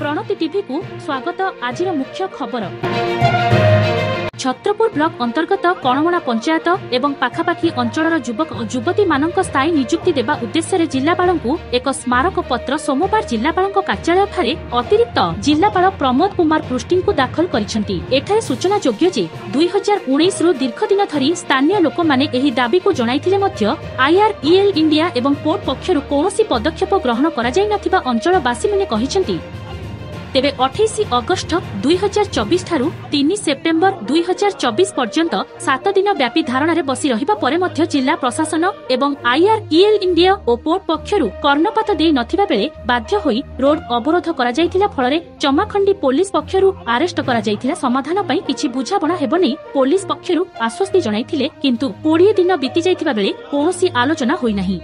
Pranati TV को स्वागत। आज मुख्य खबर छत्रपुर ब्लॉक अंतर्गत कणमणा पंचायत एवं पाखापाखी अंचल युवक युवती मानक स्थायी नियुक्ति देवा उद्देश्य जिलापाल को एक स्मारक पत्र सोमवार जिलापाल कार्यालय ठारे अतिरिक्त जिलापाल प्रमोद कुमार पृष्टि को दाखल करिसेंती। एठारे सूचना योग्य जे 2019 रु दीर्घ दिन धरी स्थानीय लोक माने एही दाबी को जणाइथिले मध्य IREL इंडिया एवं पोर्ट पक्षरु कोनोसी पदक्षेप ग्रहण करा जाय नथिबा अंचलवासी माने कहिसेंती। तेबे 28 अगस्ट 2024 ठारू 3 सेप्टेम्बर 2024 पर्यंत 7 दिन व्यापी धारणा रे बसी रहिबा परे मध्य जिला प्रशासन एवं IREL इंडिया और पोर्ट पक्षरु कर्णपात देई नथिबा बेले बाध्य होई रोड अवरोध करा जायथिला। फଳରେ चमाखंडी पुलिस पक्षरु अरेस्ट करा जायथिला। समाधान पई किछि बुझाबणा हेबो नै पुलिस पक्षरु आश्वस्ति जणाइथिले, किंतु 20 दिन बीती जायथिबा बेले कोनोसी आलोचना होई नाही।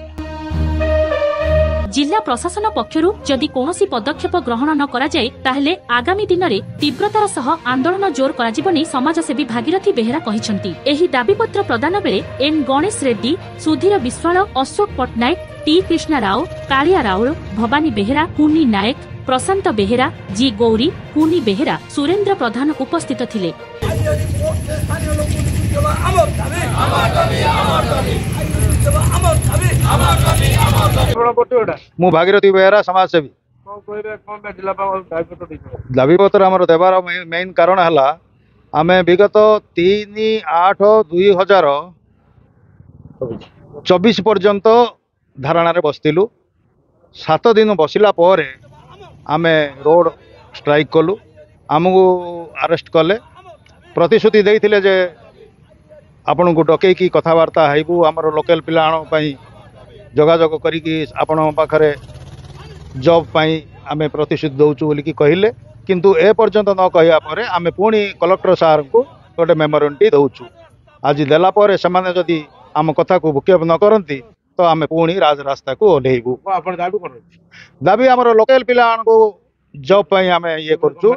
जिला प्रशासन पक्षरु जदि कोनोसी पदक्षेप ग्रहण न करा जाय ताहेले आगामी दिन में तीव्रतार सह आंदोलन जोर करा जिवो नै समाजसेवी भागीरथी बेहेरा कहिसेंती। एही दाबीपत्र प्रदान बेले एन गणेश रेड्डी, सुधीर विश्वाल, अशोक पटनायक, टी कृष्णा राव, कालिया राउल, भवानी बेहेरा, कुनी नायक, प्रशांत बेहेरा, जी गौरी, कुनी बेहेरा, सुरेंद्र प्रधान उपस्थित थिले। मु भागीरथी बेहेरा समाजसेवी। दाबीपत्र आमर देवार मेन कारण है आम विगत 3/8/2024 पर्यंत धारणा बसलु। 7 दिन बसला पर आम रोड स्ट्राइक कलु। आमको अरेस्ट कले, प्रतिश्रुति देते जे आपण को डकईकी कथबार्ता हेबू, आमर लोकल पिला जोगाजोग करिकी आपण पाखरे जॉब पाई आमे प्रतिश्रुति दौचु बोलिकी कहले, किंतु ए पर्यंत न कहया परे आमे पुणी कलेक्टर सार को गोटे मेमोरेंडी दौचु। आज देला परे सेमाने जदि आम कथा को भूक्षेप न करती तो आमे पुणी राजरास्ता को ओल्हेबू। दाबी आमर लोकल पिला को जॉब पाई आमे ये करचु,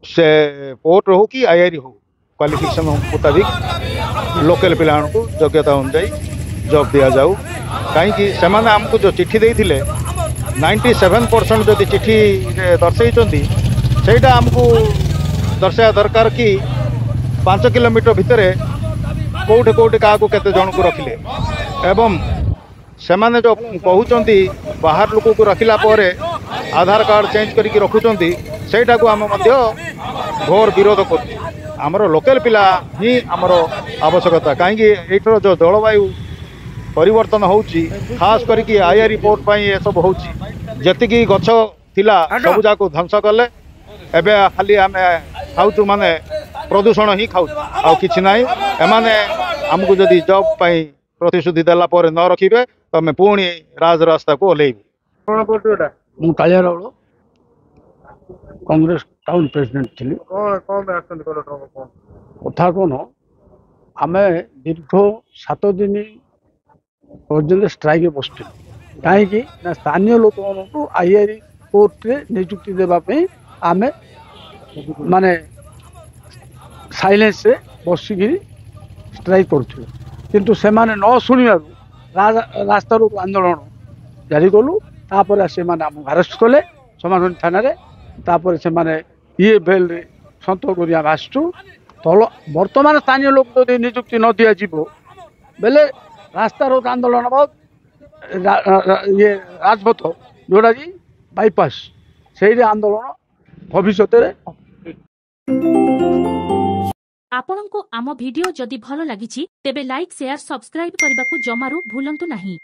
से पोर्ट हो कि IRE हो क्वालिफिकेशन मुताबिक लोकल पिला को योग्यता अनुसार जॉब दिया जाऊ। कहीं सेमाने आमको जो चिट्ठी देइथिले 97% जदि चिट्ठी दर्शाई सेटा आमको दर्शाया दरकार कि 5 किलोमीटर भितर कोठे कोठे क्या केते जन को रखिले एवं सेमाने जो कहउचंती बाहर लोक को रखिला पर आधार कार्ड चेंज करके रखुचंती सेटा को आम मध्य घोर विरोध कर। आमर लोकल पिला ही आमर आवश्यकता, कहीं एठर जो जलवायु परिवर्तन होउची खास करके IRE पोर्ट पाई ये सब होउची। जतिकी गछ थिला सब जाको ध्वंस कले, एबे खाली आमे खाउचु माने प्रदूषण ही खाउ आ किछि नाही। एमाने हमको जदि जॉब पाई प्रतिश्रुति देला पर न रखिबे तो हमें पुणी राजरास्ता को ओल्हेबू। मु कालिया राउल कांग्रेस टाउन प्रेसिडेंट थिली। कथा कोन आमे दीर्घ 7 दिन पर्यटन स्ट्राइक बसु कहीं स्थानीय लोक IRE कोर्ट रे नियुक्ति देवाई आम माने साइलेंस बसिक स्ट्राइक करूँ, किंतु से माने न शुणु रास्ता रोक आंदोलन जारी कलु। तापर से आम अरेस्ट कले समाधान थाना रे। तापर से ये बेल सन्तोष कर आसचु तल बर्तमान स्थानीय लोक जो नियुक्ति न दि जाव बेले रास्ता रोक आंदोलन ये राजपथ जोड़ा कि बाईपास से आंदोलन भविष्य। आपनको आम वीडियो जदि भल लागिछि तेबे लाइक शेयर सब्सक्राइब करने को जमारू भूलंतु नहीं।